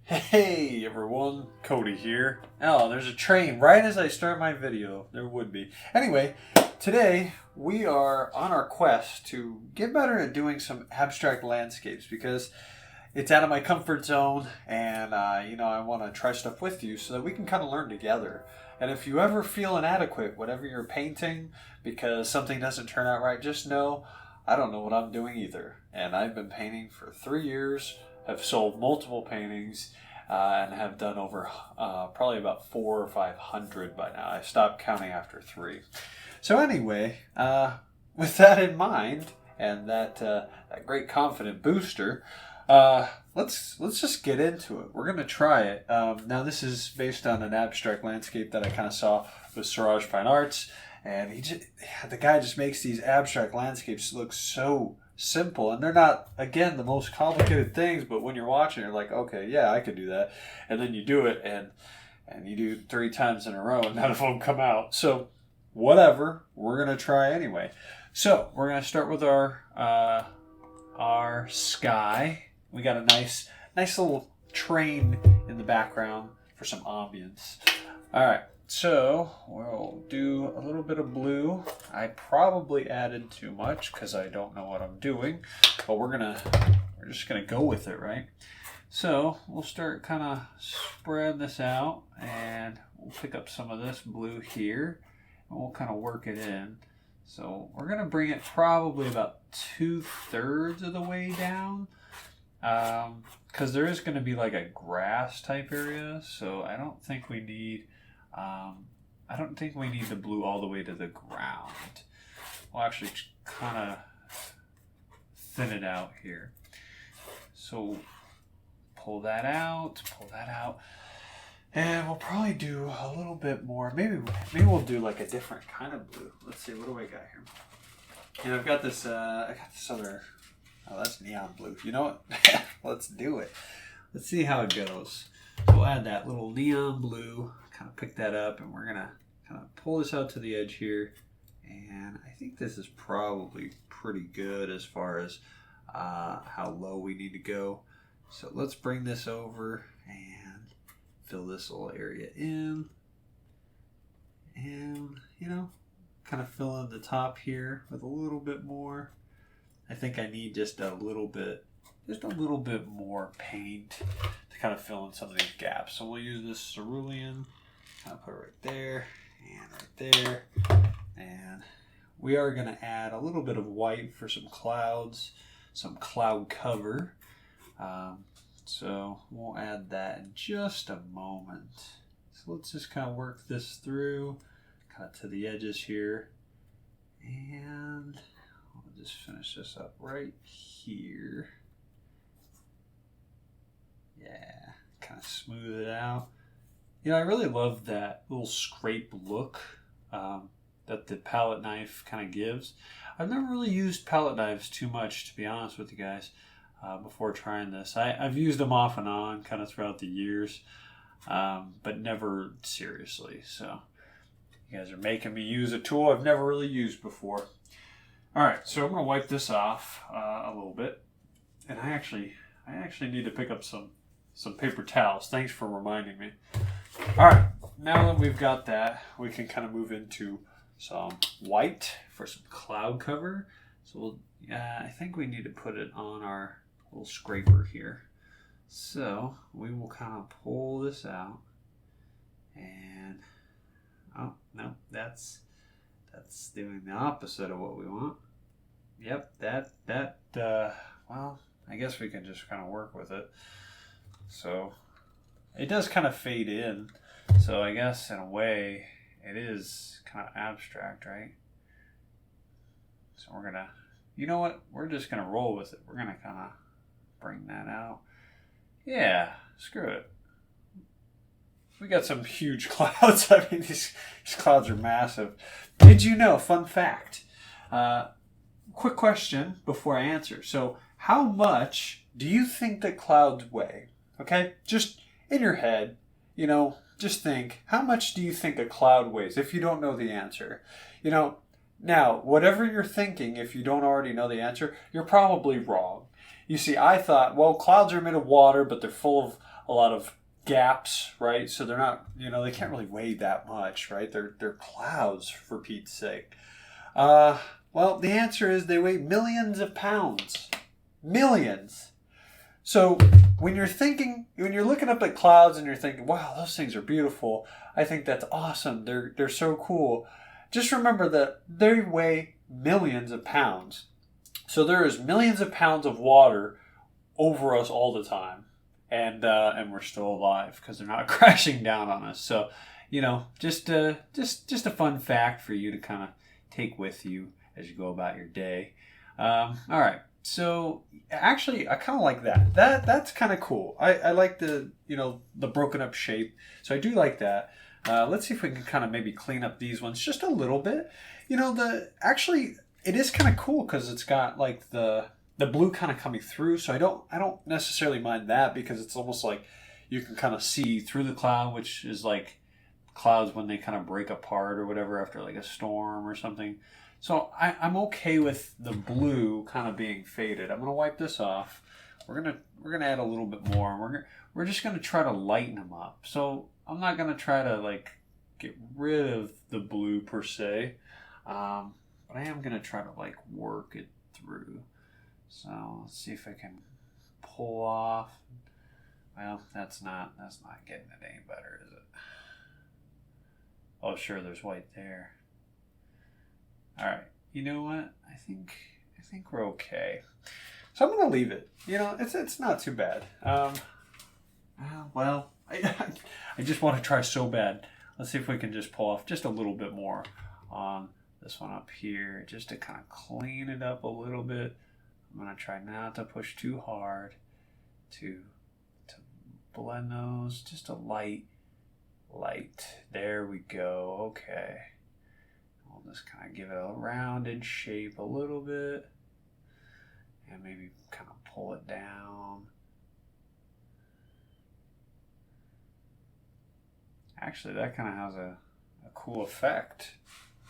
Hey everyone, Coty here. Oh, there's a train right as I start my video. There would be. Anyway, today we are on our quest to get better at doing some abstract landscapes because it's out of my comfort zone and, I want to try stuff with you so that we can kind of learn together. And if you ever feel inadequate, whatever you're painting, because something doesn't turn out right, just know I don't know what I'm doing either. And I've been painting for 3 years, have sold multiple paintings, and have done over probably about 400 or 500 by now. I stopped counting after 3. So anyway, with that in mind and that great confident booster, let's just get into it. We're gonna try it. Now this is based on an abstract landscape that I kind of saw with SurajFineArts, and the guy just makes these abstract landscapes look so simple, and they're not, again, the most complicated things, but when you're watching, you're like, okay, yeah, I could do that. And then you do it, and you do 3 times in a row, and none of them come out. So whatever, we're gonna try anyway. So we're gonna start with our sky. We got a nice little train in the background for some ambience. All right. So we'll do a little bit of blue. I probably added too much because I don't know what I'm doing, but we're just gonna go with it, right? So we'll start kind of spread this out, and we'll pick up some of this blue here, and we'll kind of work it in. So we're gonna bring it probably about 2/3 of the way down, because there is gonna be like a grass type area. So I don't think we need the blue all the way to the ground. We'll actually kind of thin it out here. So pull that out, and we'll probably do a little bit more. Maybe we'll do like a different kind of blue. Let's see, what do I got here? And I've got this, other, oh, that's neon blue. You know what? Let's do it. Let's see how it goes. So we'll add that little neon blue, kind of pick that up, and we're going to kind of pull this out to the edge here. And I think this is probably pretty good as far as how low we need to go. So let's bring this over and fill this little area in. And, kind of fill in the top here with a little bit more. I think I need just a little bit more paint to kind of fill in some of these gaps. So we'll use this cerulean, kind of put it right there and right there. And we are going to add a little bit of white for some clouds, some cloud cover. So we'll add that in just a moment. So let's just kind of work this through, kind of to the edges here. And we'll just finish this up right here. Yeah, kind of smooth it out. I really love that little scrape look that the palette knife kind of gives. I've never really used palette knives too much, to be honest with you guys, before trying this. I've used them off and on kind of throughout the years, but never seriously. So you guys are making me use a tool I've never really used before. All right, so I'm going to wipe this off a little bit. And I actually need to pick up some paper towels. Thanks for reminding me. All right, now that we've got that, we can kind of move into some white for some cloud cover. So I think we need to put it on our little scraper here. So we will kind of pull this out, and oh no, that's doing the opposite of what we want. Yep, well, I guess we can just kind of work with it. So it does kind of fade in. So I guess in a way it is kind of abstract, right? So we're gonna, you know what? We're just gonna roll with it. We're gonna kind of bring that out. Yeah, screw it. We got some huge clouds. I mean, these clouds are massive. Did you know? Fun fact. Quick question before I answer. So how much do you think that clouds weigh? Okay, just in your head, just think, how much do you think a cloud weighs if you don't know the answer? Now, whatever you're thinking, if you don't already know the answer, you're probably wrong. You see, I thought, well, clouds are made of water, but they're full a lot of gaps, right? So they're not, they can't really weigh that much, right? They're clouds, for Pete's sake. Well, the answer is they weigh millions of pounds. Millions. So when you're looking up at clouds and you're thinking, wow, those things are beautiful, I think that's awesome. They're so cool. Just remember that they weigh millions of pounds. So there is millions of pounds of water over us all the time. And we're still alive because they're not crashing down on us. So, just a fun fact for you to kind of take with you as you go about your day. All right. So actually, I kind of like that. That's kind of cool. I like the broken up shape. So I do like that. Let's see if we can kind of maybe clean up these ones just a little bit. It is kind of cool because it's got like the blue kind of coming through. So I don't necessarily mind that because it's almost like you can kind of see through the cloud, which is like clouds when they kind of break apart or whatever after like a storm or something. So I'm okay with the blue kind of being faded. I'm gonna wipe this off. We're gonna add a little bit more, and we're just gonna try to lighten them up. So I'm not gonna try to like get rid of the blue per se, but I am gonna try to like work it through. So let's see if I can pull off. Well, that's not getting it any better, is it? Oh, sure, there's white there. All right, you know what? I think we're okay. So I'm gonna leave it. It's not too bad. Well, I just want to try so bad. Let's see if we can just pull off just a little bit more on this one up here, just to kind of clean it up a little bit. I'm gonna try not to push too hard to blend those. Just a light. There we go. Okay. We'll just kind of give it a rounded shape a little bit and maybe kind of pull it down. Actually, that kind of has a cool effect.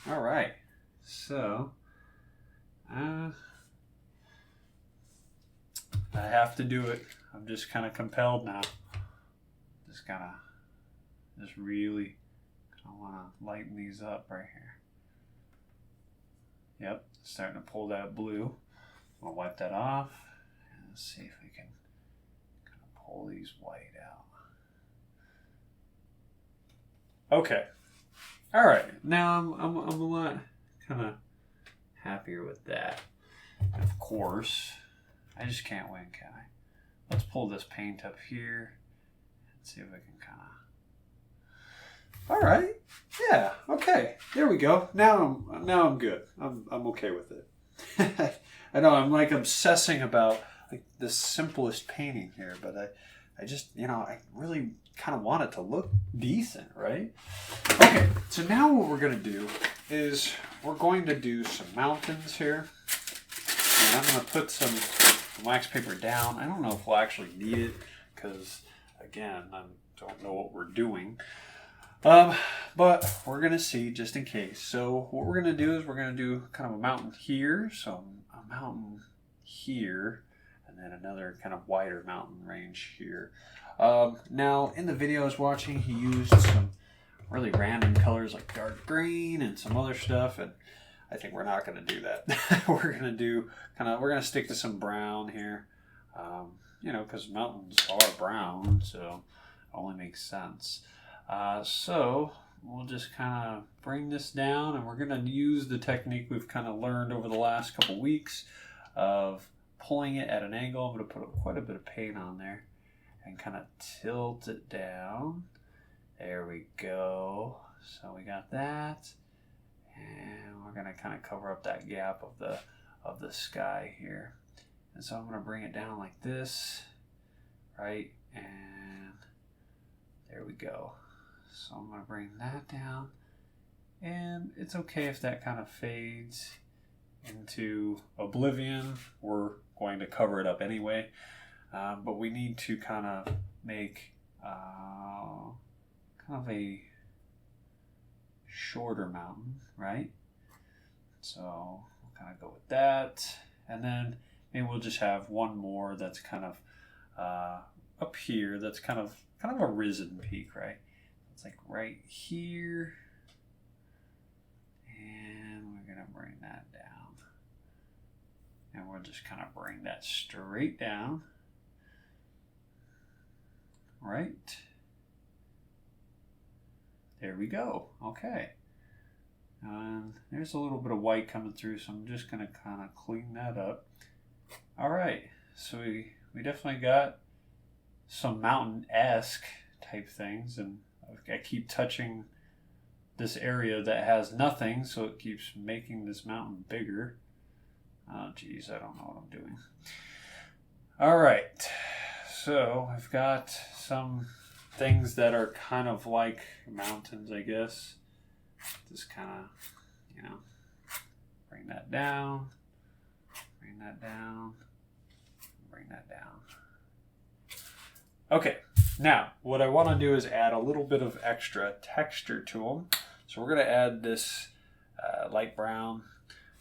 All right, so I have to do it. I'm just kind of compelled now. Just really want to lighten these up right here. Yep, starting to pull that blue. I'll wipe that off and see if we can kind of pull these white out. Okay. All right. Now I'm a lot kind of happier with that. And of course, I just can't win, can I? Let's pull this paint up here and see if we can kind of. All right. Yeah. Okay. There we go. Now I'm good. I'm okay with it. I know I'm like obsessing about like the simplest painting here, but I just I really kind of want it to look decent, right? Okay. So now what we're gonna do is we're going to do some mountains here, and I'm gonna put some wax paper down. I don't know if we'll actually need it because again I don't know what we're doing. But we're going to see just in case. So what we're going to do is we're going to do kind of a mountain here. So a mountain here and then another kind of wider mountain range here. Now in the video I was watching, he used some really random colors like dark green and some other stuff. And I think we're not going to do that. We're going to stick to some brown here. Because mountains are brown, so it only makes sense. So we'll just kind of bring this down, and we're going to use the technique we've kind of learned over the last couple weeks of pulling it at an angle. I'm going to put quite a bit of paint on there and kind of tilt it down. There we go. So we got that, and we're going to kind of cover up that gap of the sky here. And so I'm going to bring it down like this, right? And there we go. So I'm going to bring that down, and it's okay if that kind of fades into oblivion. We're going to cover it up anyway, but we need to kind of make kind of a shorter mountain, right? So we'll kind of go with that, and then maybe we'll just have one more that's kind of up here that's kind of a risen peak, right? It's like right here. And we're going to bring that down. And we'll just kind of bring that straight down. Right. There we go. Okay. And there's a little bit of white coming through, so I'm just going to kind of clean that up. All right. So we definitely got some mountain-esque type things, and I keep touching this area that has nothing, so it keeps making this mountain bigger. Oh, geez, I don't know what I'm doing. All right. So I've got some things that are kind of like mountains, I guess. Just kind of, you know, bring that down, bring that down, bring that down. Okay, now what I want to do is add a little bit of extra texture to them. So we're going to add this light brown.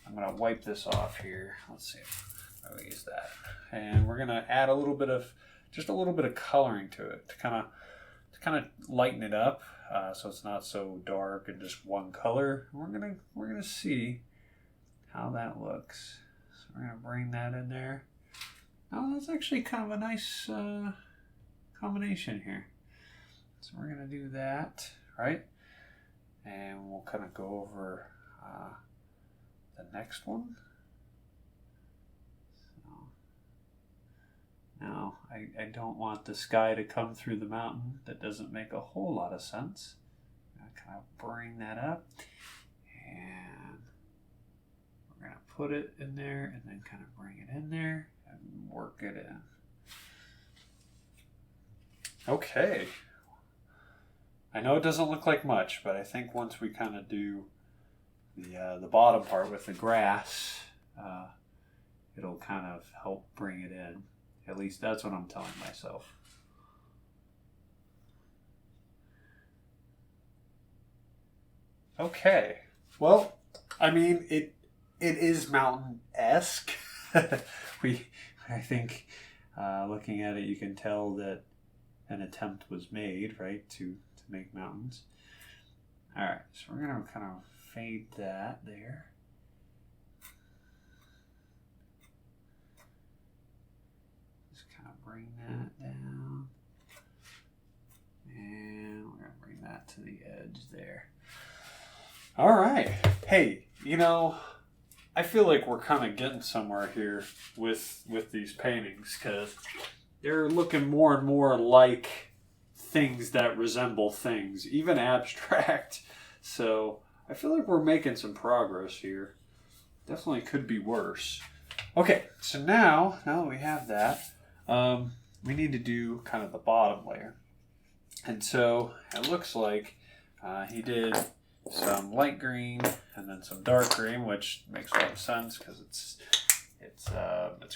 I'm going to wipe this off here. Let's see if I use that. And we're going to add just a little bit of coloring to it to kind of lighten it up, so it's not so dark and just one color. We're gonna see how that looks. So we're gonna bring that in there. Oh, that's actually kind of a nice combination here. So we're gonna do that, right? And we'll kind of go over the next one. Now, I don't want the sky to come through the mountain. That doesn't make a whole lot of sense. I'm going to kind of bring that up. And we're going to put it in there and then kind of bring it in there and work it in. Okay. I know it doesn't look like much, but I think once we kind of do the bottom part with the grass, it'll kind of help bring it in. At least that's what I'm telling myself. Okay. Well, I mean, it is mountain-esque. I think looking at it, you can tell that an attempt was made, right, to make mountains. All right, so we're going to kind of fade that there. Bring that down, and we're going to bring that to the edge there. All right. Hey, you know, I feel like we're kind of getting somewhere here with these paintings, because they're looking more and more like things that resemble things, even abstract. So I feel like we're making some progress here. Definitely could be worse. Okay, so now that we have that, we need to do kind of the bottom layer. And so it looks like he did some light green and then some dark green, which makes a lot of sense because it's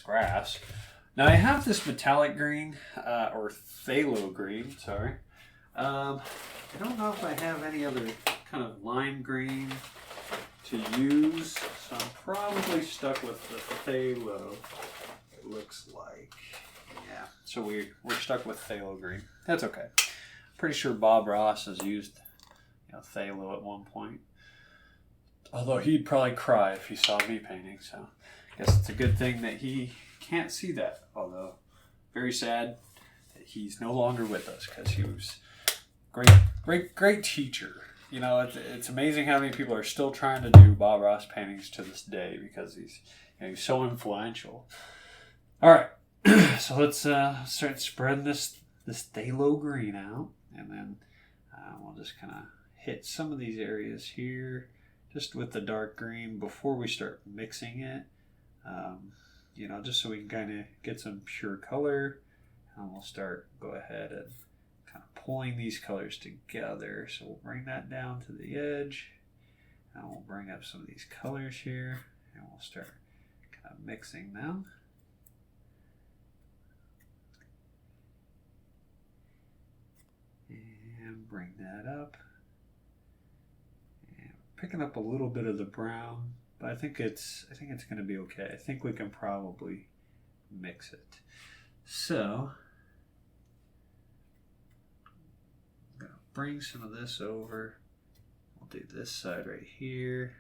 grass. Now I have this metallic green, or phthalo green, sorry. I don't know if I have any other kind of lime green to use, so I'm probably stuck with the phthalo, it looks like. Yeah, so we're stuck with phthalo green. That's okay. Pretty sure Bob Ross has used phthalo at one point. Although he'd probably cry if he saw me painting, so I guess it's a good thing that he can't see that. Although, very sad that he's no longer with us, because he was great teacher. You know, it's amazing how many people are still trying to do Bob Ross paintings to this day, because he's so influential. All right. So let's start spreading this phthalo green out, and then we'll just kind of hit some of these areas here just with the dark green before we start mixing it, just so we can kind of get some pure color, and we'll go ahead and kind of pulling these colors together. So we'll bring that down to the edge, and we'll bring up some of these colors here, and we'll start kind of mixing them. And bring that up. And picking up a little bit of the brown, but I think it's going to be okay. I think we can probably mix it. So bring some of this over. We'll do this side right here.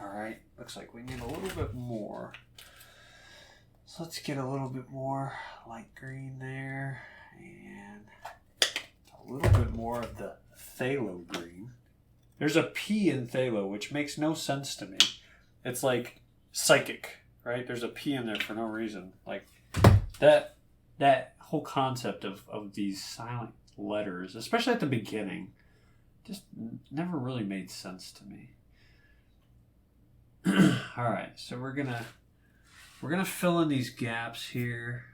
All right, looks like we need a little bit more. So let's get a little bit more light green there and a little bit more of the phthalo green. There's a P in phthalo, which makes no sense to me. It's like psychic, right? There's a P in there for no reason. Like that whole concept of these silent letters, especially at the beginning, just never really made sense to me. All right, so we're gonna fill in these gaps here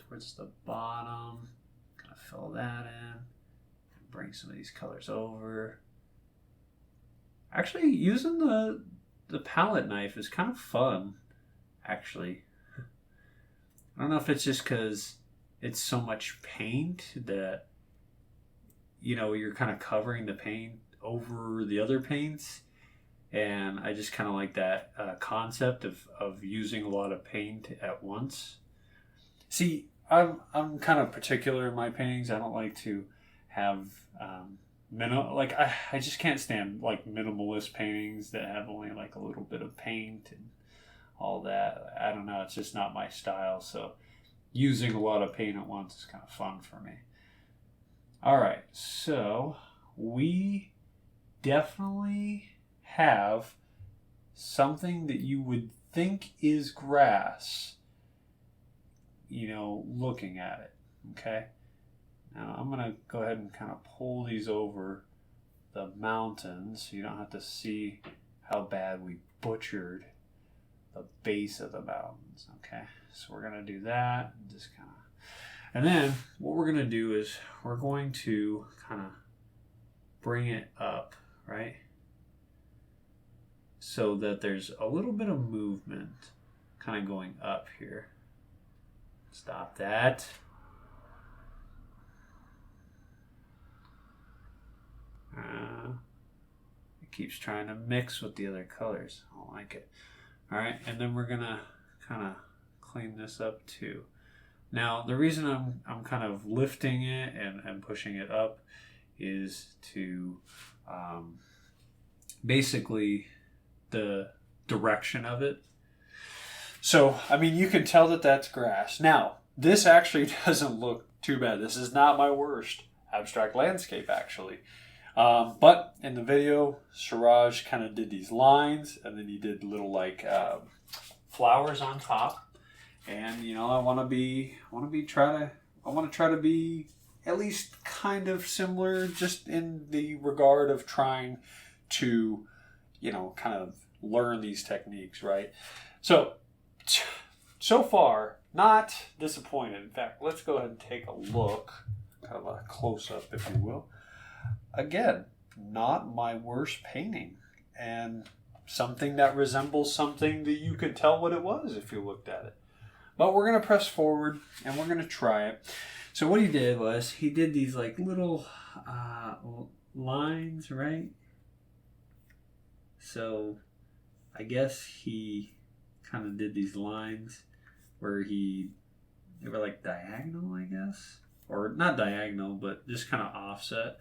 towards the bottom. Gonna fill that in. Bring some of these colors over. Actually, using the palette knife is kind of fun. Actually, I don't know if it's just because it's so much paint that you're kind of covering the paint over the other paints. And I just kind of like that concept of using a lot of paint at once. See, I'm kind of particular in my paintings. I don't like to have I just can't stand like minimalist paintings that have only like a little bit of paint and all that. I don't know. It's just not my style. So using a lot of paint at once is kind of fun for me. All right, so we definitely have something that you would think is grass, looking at it. Okay, now I'm gonna go ahead and kind of pull these over the mountains so you don't have to see how bad we butchered the base of the mountains. Okay, so we're gonna do that and just kind of, and then what we're gonna do is we're going to kind of bring it up, right? So that there's a little bit of movement kind of going up here. Stop that. It keeps trying to mix with the other colors. I don't like it. All right, and then we're gonna kind of clean this up too. Now, the reason I'm kind of lifting it and pushing it up is to basically the direction of it. So, I mean, you can tell that that's grass. Now, this actually doesn't look too bad. This is not my worst abstract landscape, actually. But in the video, Suraj kind of did these lines, and then he did little like flowers on top. And I want to try to be at least kind of similar, just in the regard of trying to kind of learn these techniques, right? So far, not disappointed. In fact, let's go ahead and take a look, kind of a close-up, if you will. Again, not my worst painting, and something that resembles something that you could tell what it was if you looked at it. But we're going to press forward, and we're going to try it. So what he did was, he did these like little lines, right? So I guess he kind of did these lines where they were like diagonal, I guess. Or not diagonal, but just kind of offset.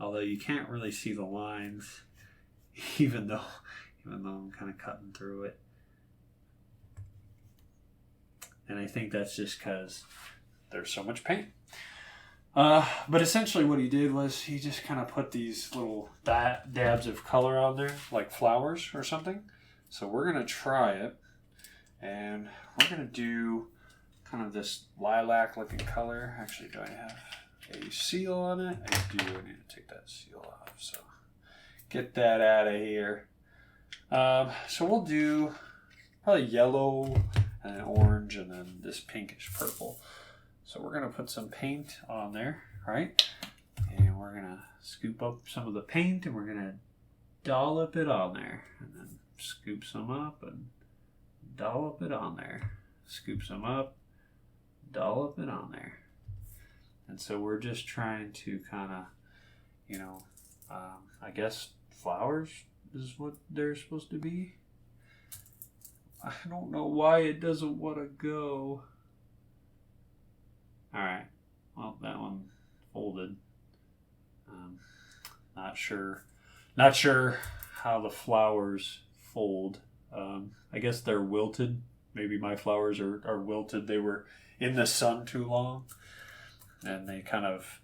Although you can't really see the lines, even though I'm kind of cutting through it. And I think that's just because there's so much paint. But essentially what he did was he just kind of put these little dabs of color on there, like flowers or something. So we're going to try it. And we're going to do kind of this lilac looking color. Actually, do I have a seal on it? I do. I need to take that seal off. So get that out of here. So we'll do probably yellow and then orange and then this pinkish purple. So we're going to put some paint on there, right? And we're going to scoop up some of the paint and we're going to dollop it on there. And then scoop some up and dollop it on there. Scoop some up, dollop it on there. And so we're just trying to kind of, I guess flowers is what they're supposed to be. I don't know why it doesn't want to go. All right. Well, that one folded. Not sure how the flowers fold. I guess they're wilted. Maybe my flowers are wilted. They were in the sun too long, and they kind of,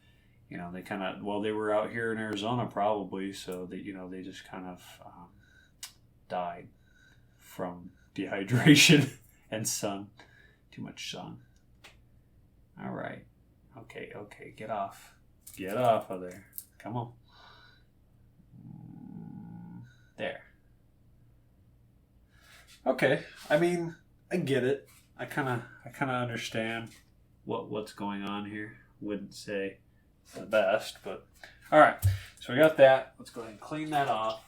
well, they were out here in Arizona probably, so they just kind of died from dehydration and sun. Too much sun. All right. Okay, get off of there. Come on. There. Okay. I mean, I get it. I kind of understand what's going on here. Wouldn't say the best, but all right. So we got that. Let's go ahead and clean that off.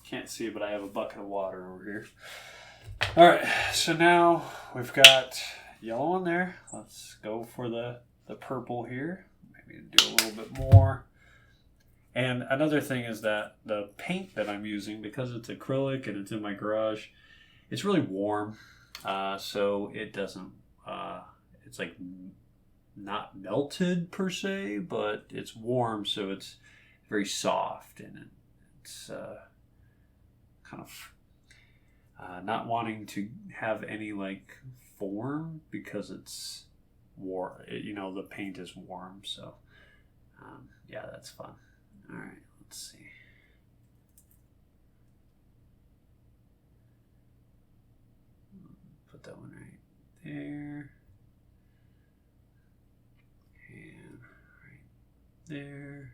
Can't see it, but I have a bucket of water over here. All right. So now we've got yellow on there. Let's go for the purple here. Maybe do a little bit more. And another thing is that the paint that I'm using, because it's acrylic and it's in my garage, it's really warm. So it doesn't, it's like not melted per se, but it's warm. So it's very soft and it's kind of not wanting to have any like form because it's warm. The paint is warm. So yeah, that's fun. All right, let's see. Put that one right there. And right there.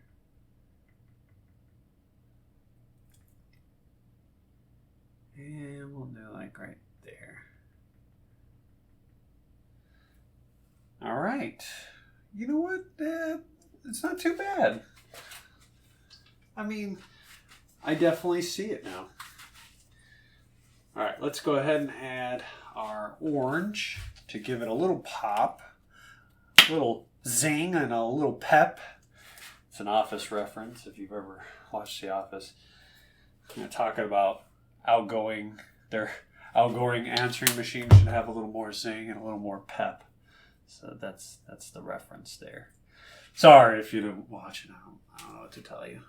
And we'll do like right there. All right. You know what? It's not too bad. I mean, I definitely see it now. All right, let's go ahead and add our orange to give it a little pop, a little zing and a little pep. It's an Office reference if you've ever watched The Office. Talking about their outgoing answering machine should have a little more zing and a little more pep. So that's the reference there. Sorry if you didn't watch it. I don't know what to tell you.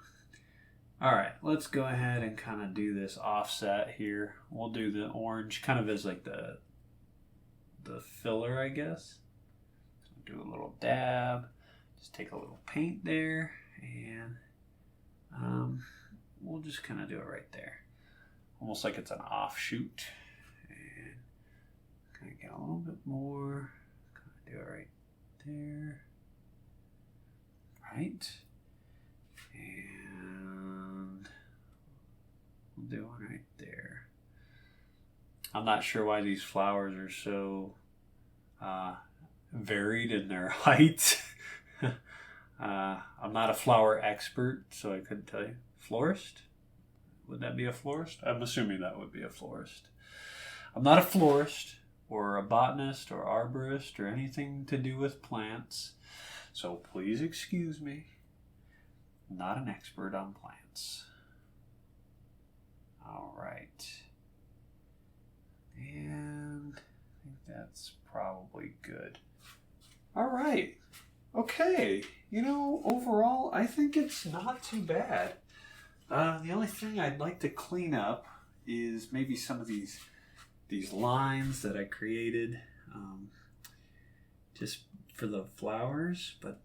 All right, let's go ahead and kind of do this offset here. We'll do the orange kind of as like the filler, I guess. So do a little dab. Just take a little paint there, and we'll just kind of do it right there. Almost like it's an offshoot. And kind of get a little bit more. Kind of do it right there. Right. And we'll do one right there. I'm not sure why these flowers are so varied in their height. I'm not a flower expert, so I couldn't tell you. Florist? Would that be a florist? I'm assuming that would be a florist. I'm not a florist or a botanist or arborist or anything to do with plants, so please excuse me. I'm not an expert on plants. All right. And I think that's probably good. All right. Okay. Overall, I think it's not too bad. The only thing I'd like to clean up is maybe some of these lines that I created just for the flowers. But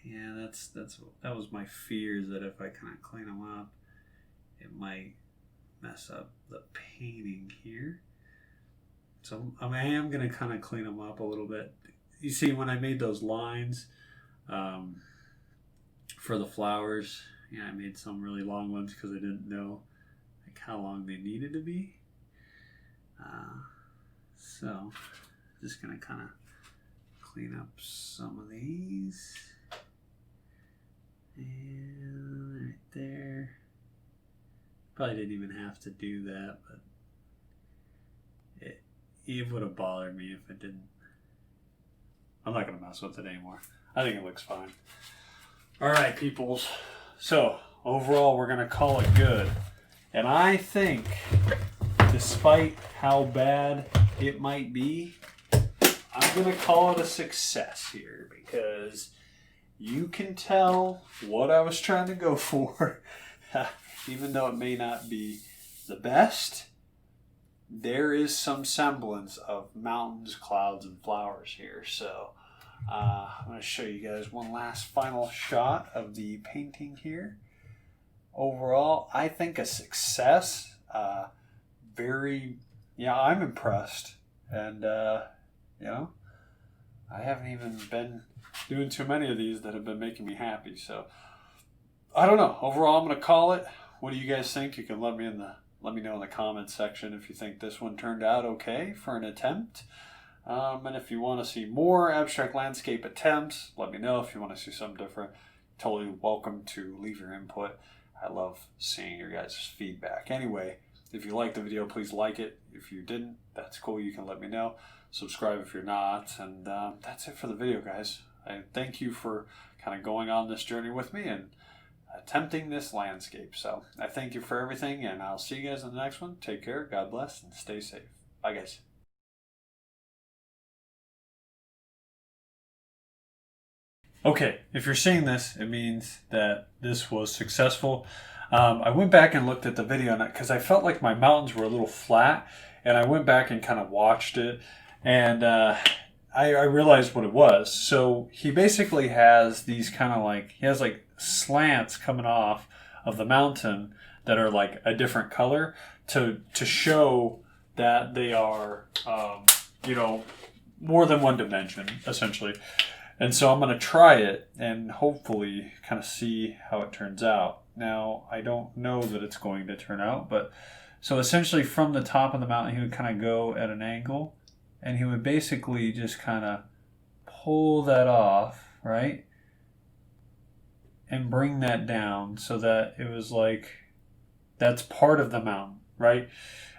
yeah, that was my fears, that if I kind of clean them up, it might mess up the painting here. So I am going to kind of clean them up a little bit. You see, when I made those lines for the flowers, I made some really long ones because I didn't know how long they needed to be. So just going to kind of clean up some of these. And right there. Probably didn't even have to do that, but it would have bothered me if it didn't. I'm not going to mess with it anymore. I think it looks fine. All right, peoples. So overall, we're going to call it good. And I think despite how bad it might be, I'm going to call it a success here because you can tell what I was trying to go for. Even though it may not be the best, there is some semblance of mountains, clouds, and flowers here. So I'm going to show you guys one last final shot of the painting here. Overall, I think a success. I'm impressed. And, I haven't even been doing too many of these that have been making me happy. So, I don't know. Overall, I'm going to call it. What do you guys think? You can let me know in the comments section if you think this one turned out okay for an attempt. And if you want to see more abstract landscape attempts, let me know. If you want to see something different, totally welcome to leave your input. I love seeing your guys' feedback. Anyway, if you liked the video, please like it. If you didn't, that's cool. You can let me know. Subscribe if you're not. And that's it for the video, guys. I thank you for kind of going on this journey with me and attempting this landscape. So I thank you for everything, and I'll see you guys in the next one. Take care, God bless, and stay safe. Bye, guys. Okay, if you're seeing this, it means that this was successful. I went back and looked at the video because I felt like my mountains were a little flat, and I went back and kind of watched it, and I realized what it was. So he basically has these kind of he has slants coming off of the mountain that are like a different color to show that they are, more than one dimension, essentially. And so I'm going to try it and hopefully kind of see how it turns out. Now, I don't know that it's going to turn out, but so essentially from the top of the mountain, he would kind of go at an angle, and he would basically just kind of pull that off, right? And bring that down so that it was like that's part of the mountain, right?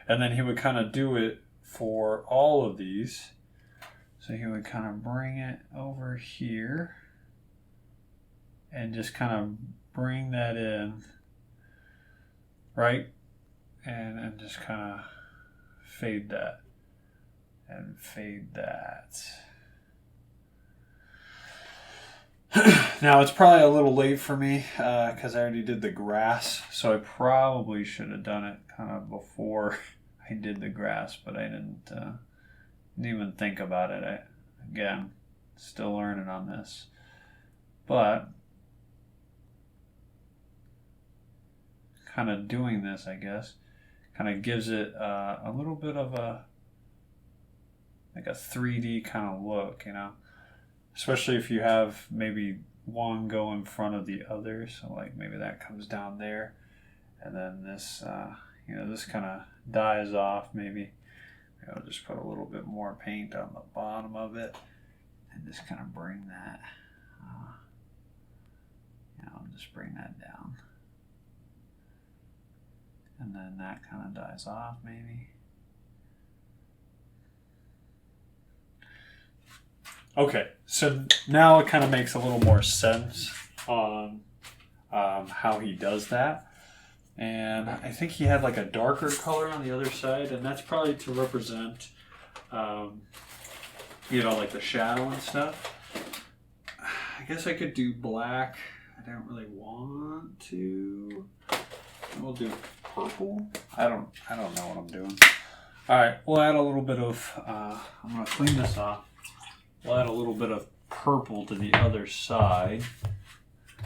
And then he would kind of do it for all of these. So he would kind of bring it over here and just kind of bring that in, right? And just kind of fade that and fade that. Now it's probably a little late for me because I already did the grass, so I probably should have done it kind of before I did the grass, but I didn't even think about it. Again, still learning on this, but kind of doing this, I guess, kind of gives it a little bit of a 3D kind of look, especially if you have maybe one go in front of the other. So maybe that comes down there, and then this, this kind of dies off. Maybe I'll just put a little bit more paint on the bottom of it, and just kind of bring that. I'll just bring that down, and then that kind of dies off, maybe. Okay, so now it kind of makes a little more sense on how he does that. And I think he had a darker color on the other side, and that's probably to represent, the shadow and stuff. I guess I could do black. I don't really want to. We'll do purple. I don't know what I'm doing. All right, we'll add a little bit of. I'm gonna clean this off. We'll add a little bit of purple to the other side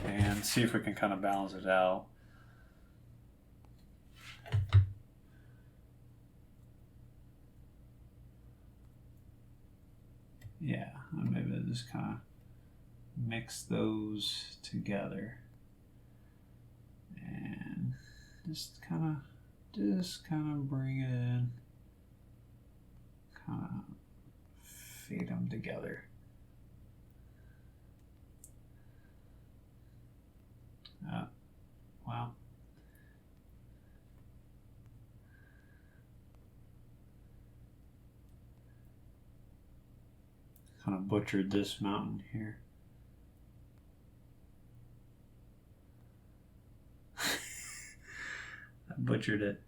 and see if we can kind of balance it out. Yeah, maybe I'll just kind of mix those together and just kind of bring it in, kind of fade them together. Wow. Kind of butchered this mountain here. I butchered it.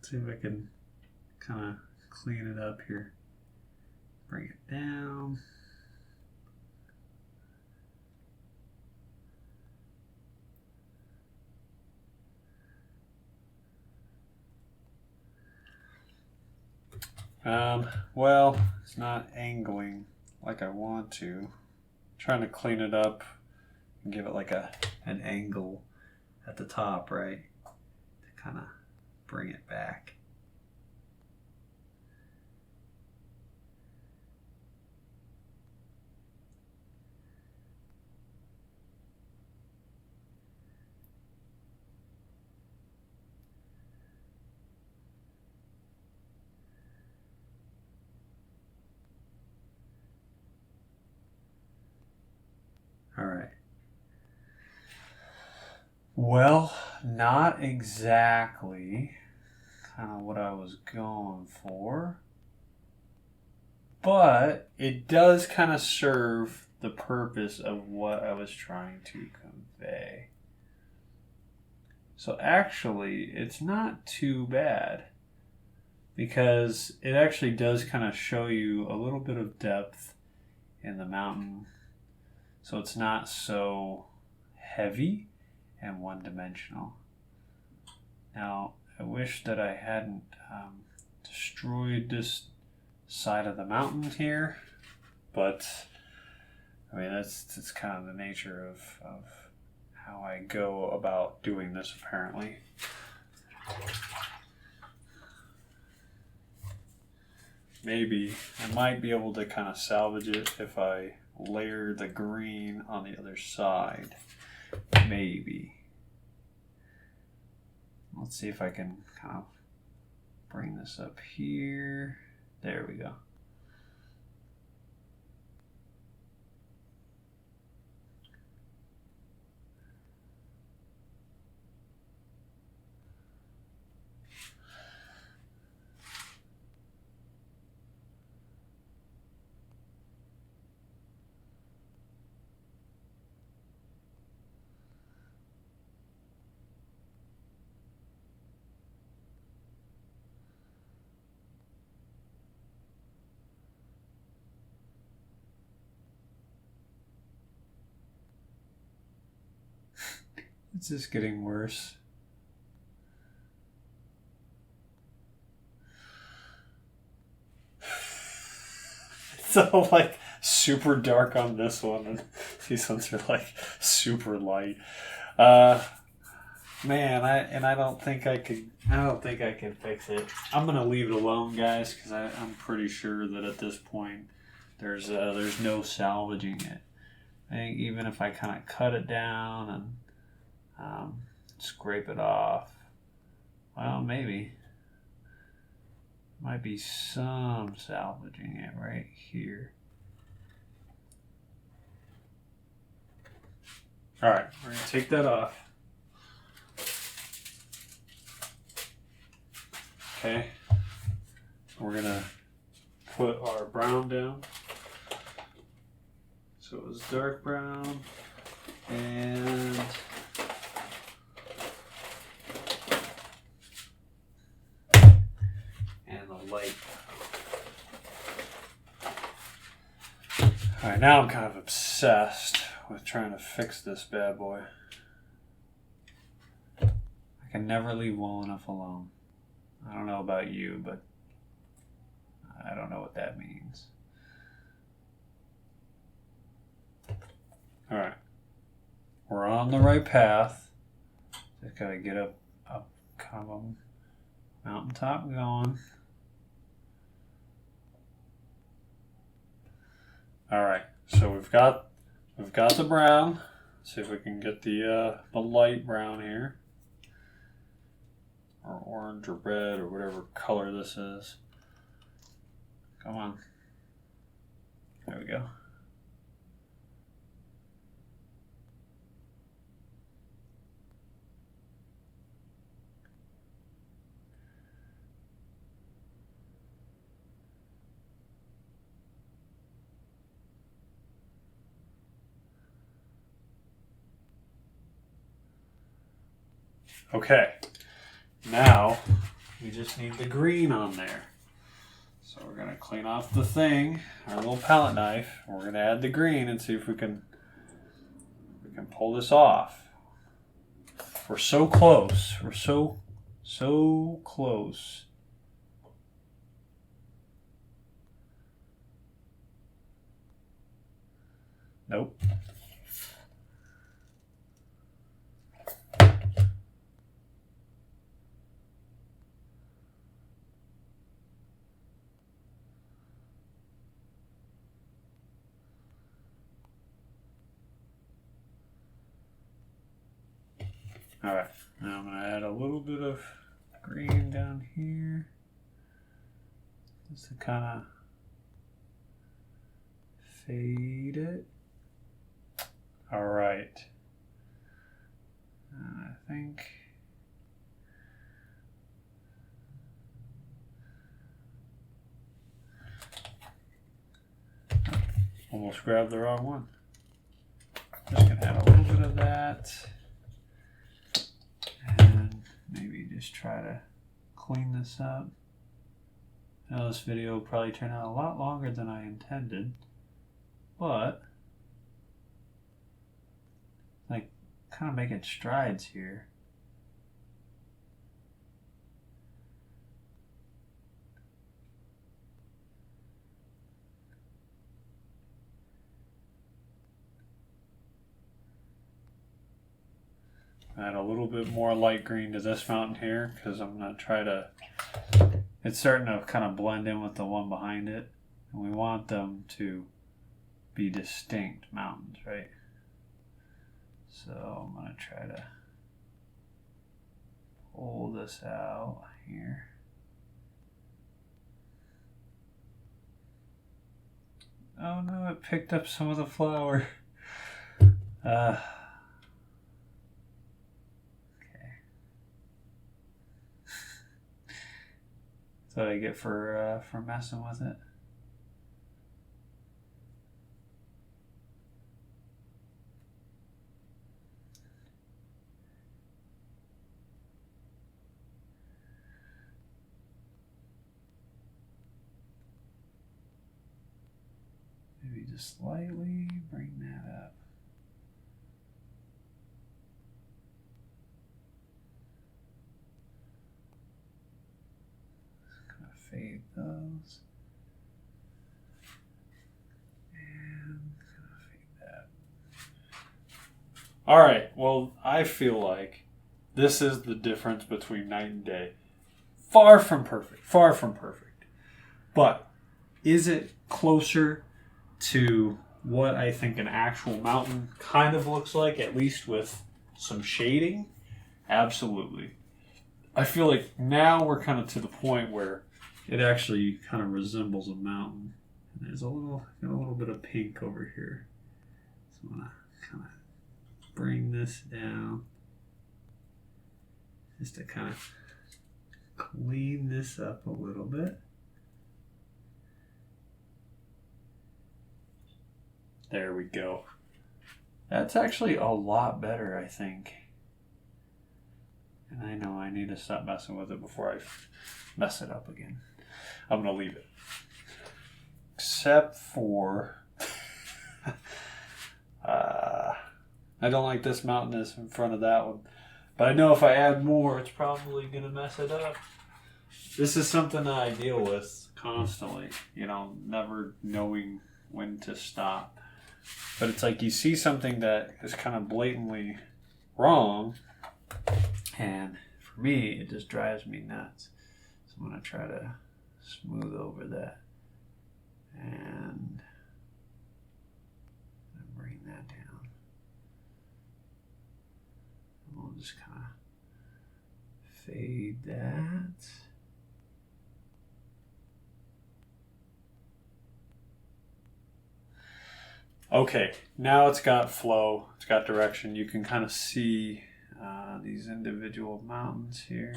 Let's see if I can kind of clean it up here. Bring it down. Well, it's not angling like I want to. I'm trying to clean it up and give it like an angle at the top, right? To kind of bring it back. All right. Well, not exactly kind of what I was going for, but it does kind of serve the purpose of what I was trying to convey. So actually, it's not too bad because it actually does kind of show you a little bit of depth in the mountain. So it's not so heavy and one-dimensional. Now, I wish that I hadn't destroyed this side of the mountain here, but I mean, that's kind of the nature of how I go about doing this, apparently. Maybe I might be able to kind of salvage it if I layer the green on the other side. Maybe. Let's see if I can kind of bring this up here. There we go. It's just getting worse. So like super dark on this one, and these ones are like super light. Man, I don't think I can fix it. I'm gonna leave it alone, guys, because I'm pretty sure that at this point there's no salvaging it. I think even if I kind of cut it down and scrape it off, well, maybe might be some salvaging it right here. All right, we're gonna take that off. Okay, we're gonna put our brown down. So it was dark brown and the light. All right, now I'm kind of obsessed with trying to fix this bad boy. I can never leave well enough alone. I don't know about you, but I don't know what that means. All right, we're on the right path. Just gotta get up kind of a mountaintop going. All right, so we've got the brown. Let's see if we can get the light brown here, or orange or red or whatever color this is. Come on. There we go. Okay, now we just need the green on there. So we're going to clean off the thing, our little palette knife. We're going to add the green and see if we can pull this off. We're so close. We're so close. Nope. All right, now I'm going to add a little bit of green down here just to kind of fade it. All right, I think almost grabbed the wrong one. Just going to add a little bit of that. And maybe just try to clean this up. I know this video will probably turn out a lot longer than I intended, but like kind of making strides here. Add a little bit more light green to this mountain here because I'm going to try to, it's starting to kind of blend in with the one behind it. And we want them to be distinct mountains, right? So I'm going to try to pull this out here. Oh no, it picked up some of the flour. That's what I get for messing with it. Maybe just slightly bring that up. Fade those. And fade that. All right, well, I feel like this is the difference between night and day. Far from perfect, far from perfect. But is it closer to what I think an actual mountain kind of looks like, at least with some shading? Absolutely. I feel like now we're kind of to the point where it actually kind of resembles a mountain. And there's got a little bit of pink over here. So I'm gonna kind of bring this down just to kind of clean this up a little bit. There we go. That's actually a lot better, I think. And I know I need to stop messing with it before I mess it up again. I'm going to leave it. Except for... I don't like this mountain that's in front of that one. But I know if I add more, it's probably going to mess it up. This is something that I deal with constantly. You know, never knowing when to stop. But it's like you see something that is kind of blatantly wrong. And for me, it just drives me nuts. So I'm going to try to smooth over that and bring that down. And we'll just kind of fade that. Okay, now it's got flow, it's got direction. You can kind of see these individual mountains here,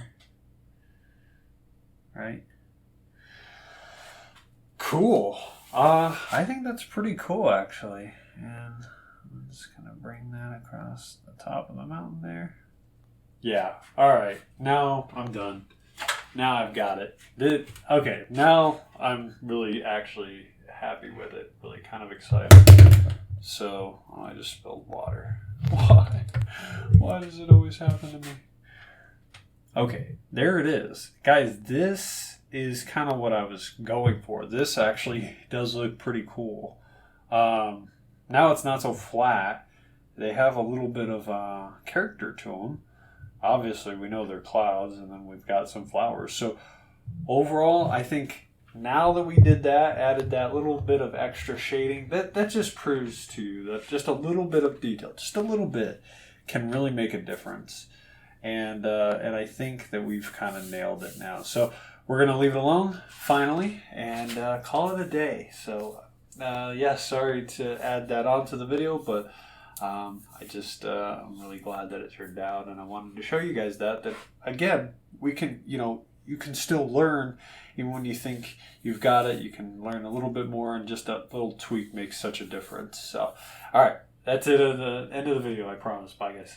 right? Cool. I think that's pretty cool, actually. And I'm just gonna bring that across the top of the mountain there. Yeah. All right. Now I'm done. Now I've got it. Okay, now I'm really actually happy with it. Really kind of excited. So, oh, I just spilled water. Why? Why does it always happen to me? Okay, there it is. Guys, this is kind of what I was going for. This actually does look pretty cool. Now it's not so flat. They have a little bit of character to them. Obviously, we know they're clouds, and then we've got some flowers. So overall, I think now that we did that, added that little bit of extra shading, that just proves to you that just a little bit of detail, just a little bit, can really make a difference. And I think that we've kind of nailed it now. So we're going to leave it alone, finally, and call it a day. So, sorry to add that onto the video, but I'm really glad that it turned out, and I wanted to show you guys that again, we can, you can still learn even when you think you've got it. You can learn a little bit more, and just a little tweak makes such a difference. So, all right, that's it at the end of the video, I promise. Bye, guys.